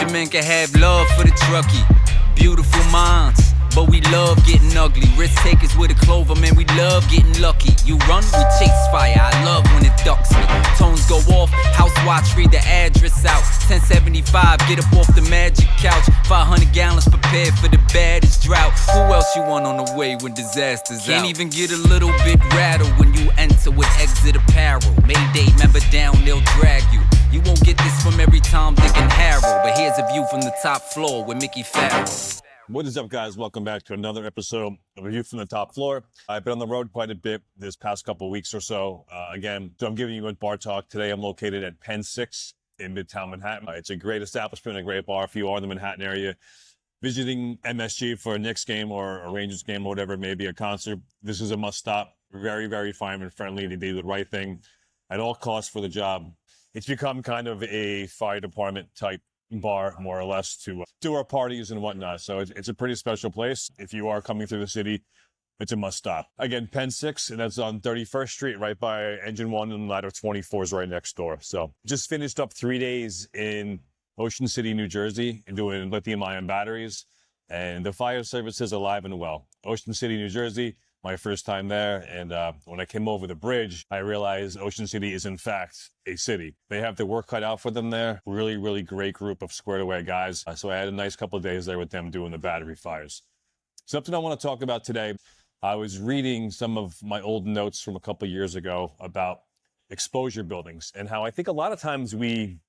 Your man can have love for the truckie. Beautiful minds, but we love getting ugly. Risk takers with a clover, man, we love getting lucky. You run, we chase fire, I love when it ducks me. Tones go off, house watch, read the address out. 1075, get up off the magic couch. 500 gallons prepared for the baddest drought. Who else you want on the way when disaster's out? Can't even get a little bit rattled when you enter with exit apparel. Mayday, member down, they'll drag you. You won't get this from every Tom, Dick, and Harry, but here's a view from the top floor with Mickey Farrell. What is up, guys? Welcome back to another episode of A View from the Top Floor. I've been on the road quite a bit this past couple of weeks or so. So I'm giving you a bar talk. Today I'm located at Penn 6 in Midtown Manhattan. It's a great establishment, a great bar if you are in the Manhattan area. Visiting MSG for a Knicks game or a Rangers game or whatever it may be, a concert, this is a must stop. Very, very fireman friendly. They do the right thing at all costs for the job. It's become kind of a fire department type bar, more or less, to do our parties and whatnot. So it's a pretty special place. If you are coming through the city, it's a must stop. Again, Penn 6, and that's on 31st Street, right by Engine 1, and Ladder 24 is right next door. So just finished up 3 days in Ocean City, New Jersey, doing lithium-ion batteries, and the fire service is alive and well. Ocean City, New Jersey, my first time there, and when I came over the bridge, I realized Ocean City is in fact a city. They have their work cut out for them there. Really, really great group of squared away guys. So I had a nice couple of days there with them doing the battery fires. Something I want to talk about today, I was reading some of my old notes from a couple of years ago about exposure buildings and how I think a lot of times we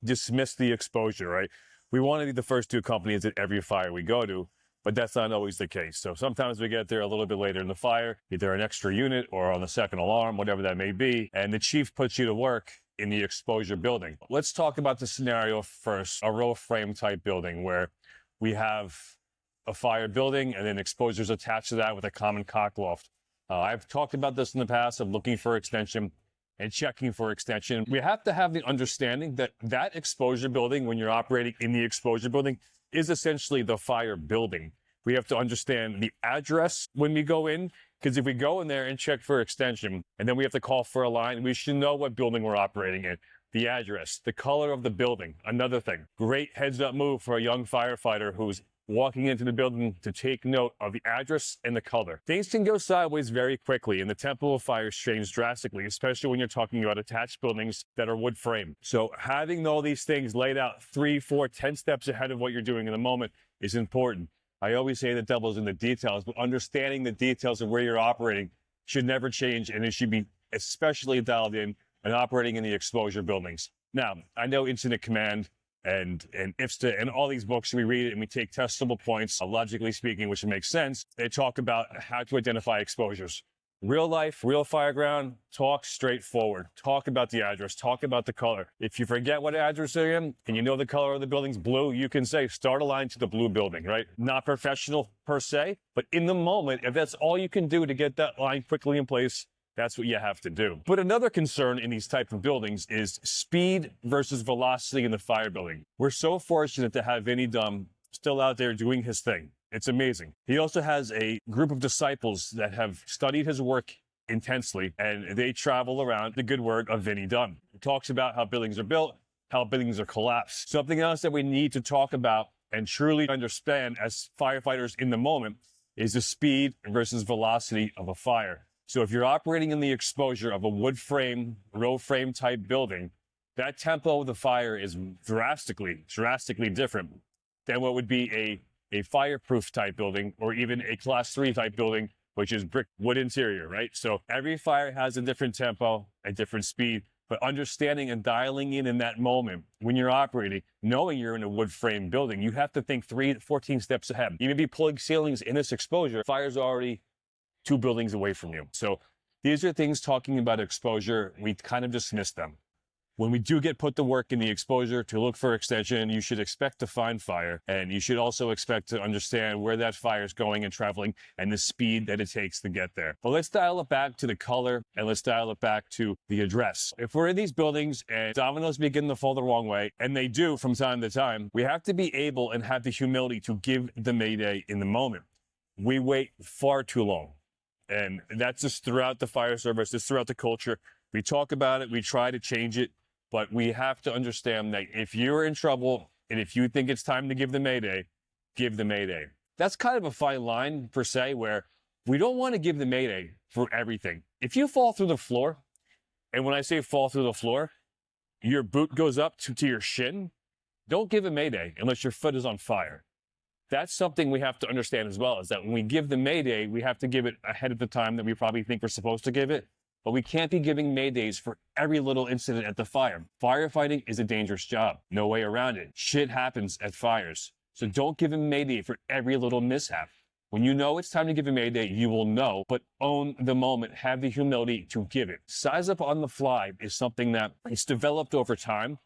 dismiss the exposure, right? We want to be the first two companies at every fire we go to, but that's not always the case. So sometimes we get there a little bit later in the fire, either an extra unit or on the second alarm, whatever that may be, and the chief puts you to work in the exposure building. Let's talk about the scenario first, a row frame type building where we have a fire building and then exposures attached to that with a common cock loft. I've talked about this in the past of looking for extension and checking for extension. We have to have the understanding that that exposure building, when you're operating in the exposure building, is essentially the fire building. We have to understand the address when we go in, because if we go in there and check for extension, and then we have to call for a line, we should know what building we're operating in. The address, the color of the building, another thing. Great heads up move for a young firefighter who's walking into the building to take note of the address and the color. Things can go sideways very quickly, and the tempo of fires change drastically, especially when you're talking about attached buildings that are wood frame. So having all these things laid out 3, 4, 10 steps ahead of what you're doing in the moment is important. I always say the devil's in the details, but understanding the details of where you're operating should never change, and it should be especially dialed in and operating in the exposure buildings. Now, I know Incident Command and IFSTA and all these books, we read it and we take testable points, logically speaking, which makes sense. They talk about how to identify exposures. Real life, real fireground, talk straightforward. Talk about the address, talk about the color. If you forget what address you're in and you know the color of the building's blue, you can say, start a line to the blue building, right? Not professional per se, but in the moment, if that's all you can do to get that line quickly in place, that's what you have to do. But another concern in these type of buildings is speed versus velocity in the fire building. We're so fortunate to have Vinny Dunn still out there doing his thing. It's amazing. He also has a group of disciples that have studied his work intensely, and they travel around the good word of Vinny Dunn. He talks about how buildings are built, how buildings are collapsed. Something else that we need to talk about and truly understand as firefighters in the moment is the speed versus velocity of a fire. So if you're operating in the exposure of a wood frame, row frame type building, that tempo of the fire is drastically different than what would be a fireproof type building or even a class 3 type building, which is brick wood interior, right? So every fire has a different tempo, a different speed, but understanding and dialing in that moment when you're operating, knowing you're in a wood frame building, you have to think 3 to 14 steps ahead. You may be pulling ceilings in this exposure, fire's already 2 buildings away from you. So these are things talking about exposure, we kind of dismiss them. When we do get put to work in the exposure to look for extension, you should expect to find fire, and you should also expect to understand where that fire is going and traveling and the speed that it takes to get there. But let's dial it back to the color, and let's dial it back to the address. If we're in these buildings and dominoes begin to fall the wrong way, and they do from time to time, we have to be able and have the humility to give the mayday in the moment. We wait far too long. And that's just throughout the fire service, it's throughout the culture. We talk about it, we try to change it, but we have to understand that if you're in trouble And if you think it's time to give the Mayday, give the Mayday. That's kind of a fine line, per se, where we don't want to give the Mayday for everything. If you fall through the floor, and when I say fall through the floor, your boot goes up to your shin, don't give a Mayday unless your foot is on fire. That's something we have to understand as well, is that when we give the Mayday, we have to give it ahead of the time that we probably think we're supposed to give it. But we can't be giving Maydays for every little incident at the fire. Firefighting is a dangerous job. No way around it. Shit happens at fires. So don't give a Mayday for every little mishap. When you know it's time to give a Mayday, you will know, but own the moment. Have the humility to give it. Size up on the fly is something that it's developed over time,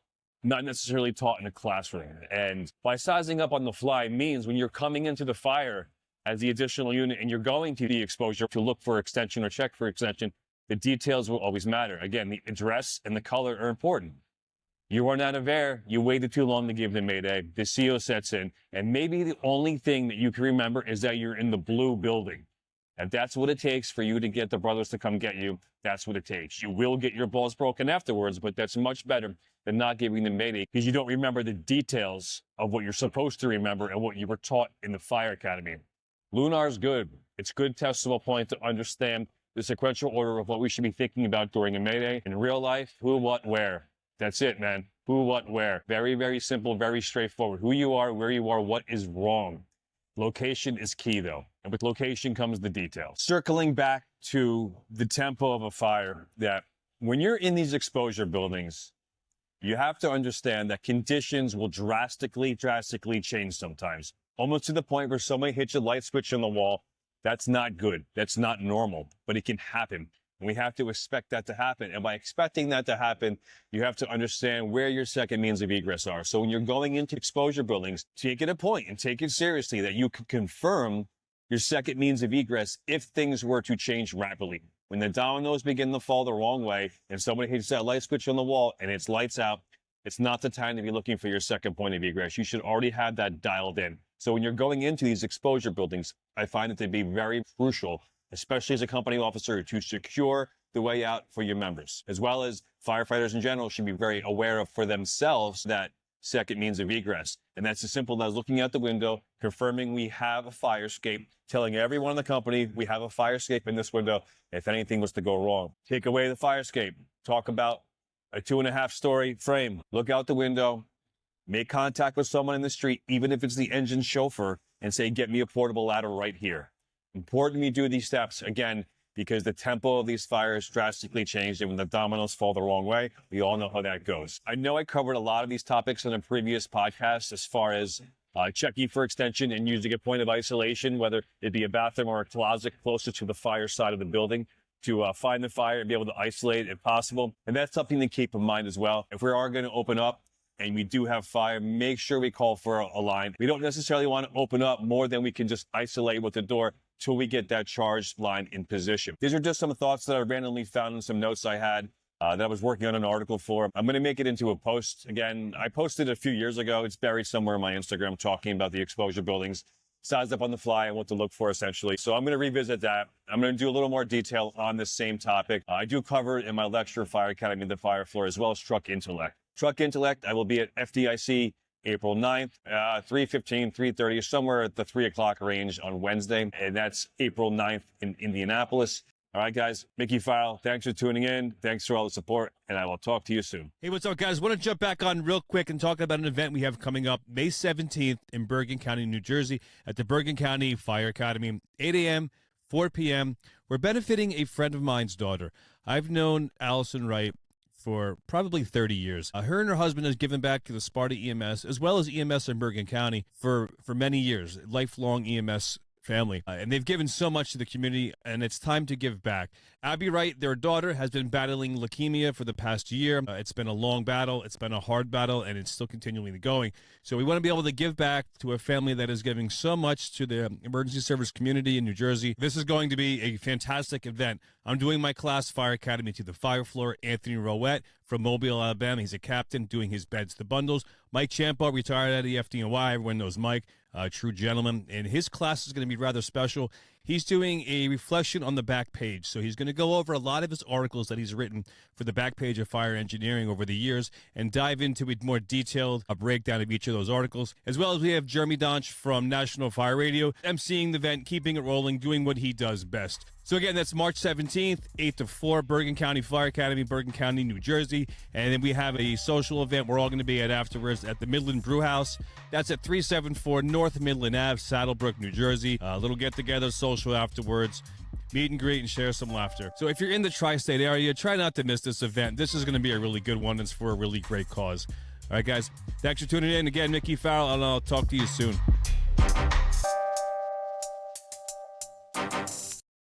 not necessarily taught in a classroom. And by sizing up on the fly means when you're coming into the fire as the additional unit and you're going to the exposure to look for extension or check for extension, the details will always matter. Again, the address and the color are important. You run out of air, you waited too long to give the Mayday, the CO sets in, and maybe the only thing that you can remember is that you're in the blue building. And that's what it takes for you to get the brothers to come get you. That's what it takes. You will get your balls broken afterwards, but that's much better than not giving the Mayday because you don't remember the details of what you're supposed to remember and what you were taught in the fire academy. Lunar is good. It's a good testable point to understand the sequential order of what we should be thinking about during a Mayday. In real life, who, what, where. That's it, man. Who, what, where. Very, very simple, very straightforward. Who you are, where you are, what is wrong. Location is key, though. And with location comes the details. Circling back to the tempo of a fire, that when you're in these exposure buildings, you have to understand that conditions will drastically change sometimes. Almost to the point where somebody hits a light switch on the wall. That's not good. That's not normal, but it can happen. And we have to expect that to happen. And by expecting that to happen, you have to understand where your second means of egress are. So when you're going into exposure buildings, take it a point and take it seriously that you can confirm your second means of egress if things were to change rapidly. When the dominoes begin to fall the wrong way and somebody hits that light switch on the wall and it's lights out, it's not the time to be looking for your second point of egress. You should already have that dialed in. So when you're going into these exposure buildings, I find it to be very crucial, especially as a company officer, to secure the way out for your members, as well as firefighters in general should be very aware of for themselves that second means of egress. And that's as simple as looking out the window, confirming we have a fire escape, telling everyone in the company we have a fire escape in this window if anything was to go wrong. Take away the fire escape. Talk about a 2.5-story frame. Look out the window. Make contact with someone in the street, even if it's the engine chauffeur, and say, get me a portable ladder right here. Important we do these steps, again, because the tempo of these fires drastically changed, and when the dominoes fall the wrong way, we all know how that goes. I know I covered a lot of these topics in a previous podcast as far as checking for extension and using a point of isolation, whether it be a bathroom or a closet closer to the fire side of the building, to find the fire and be able to isolate it if possible. And that's something to keep in mind as well. If we are going to open up and we do have fire, make sure we call for a line. We don't necessarily want to open up more than we can just isolate with the door till we get that charged line in position. These are just some thoughts that I randomly found in some notes I had that I was working on an article for. I'm going to make it into a post. Again, I posted a few years ago. It's buried somewhere on my Instagram talking about the exposure buildings, sized up on the fly and what to look for essentially. So I'm going to revisit that. I'm going to do a little more detail on this same topic. I do cover it in my lecture, Fire Academy, the Fire Floor, as well as Truck Intellect. Truck Intellect, I will be at FDIC April 9th, 3:15, 3:30, somewhere at the 3 o'clock range on Wednesday. And that's April 9th in Indianapolis. All right, guys, Mickey File, thanks for tuning in. Thanks for all the support, and I will talk to you soon. Hey, what's up, guys? Want to jump back on real quick and talk about an event we have coming up May 17th in Bergen County, New Jersey, at the Bergen County Fire Academy, 8 a.m., 4 p.m. We're benefiting a friend of mine's daughter. I've known Allison Wright for probably 30 years. Her and her husband has given back to the Sparta EMS, as well as EMS in Bergen County, for many years, lifelong EMS family. And they've given so much to the community, and it's time to give back. Abby Wright, their daughter, has been battling leukemia for the past year. It's been a long battle. It's been a hard battle, and it's still continually going. So we want to be able to give back to a family that is giving so much to the emergency service community in New Jersey. This is going to be a fantastic event. I'm doing my class, Fire Academy to the Fire Floor. Anthony Rowett from Mobile, Alabama. He's a captain doing his beds to bundles. Mike Champo, retired out of the FDNY. Everyone knows Mike, true gentleman. And his class is going to be rather special. he's doing a reflection on the back page. So he's going to go over a lot of his articles that he's written for the back page of Fire Engineering over the years and dive into a more detailed breakdown of each of those articles. As well as we have Jeremy Donch from National Fire Radio, emceeing the event, keeping it rolling, doing what he does best. So again, that's March 17th, 8 to 4, Bergen County Fire Academy, Bergen County, New Jersey. And then we have a social event we're all going to be at afterwards at the Midland Brew House. That's at 374 North Midland Ave, Saddlebrook, New Jersey. A little get-together, social afterwards. Meet and greet and share some laughter. So if you're in the tri-state area, try not to miss this event. This is going to be a really good one. It's for a really great cause. All right, guys. Thanks for tuning in. Again, Mickey Farrell, and I'll talk to you soon.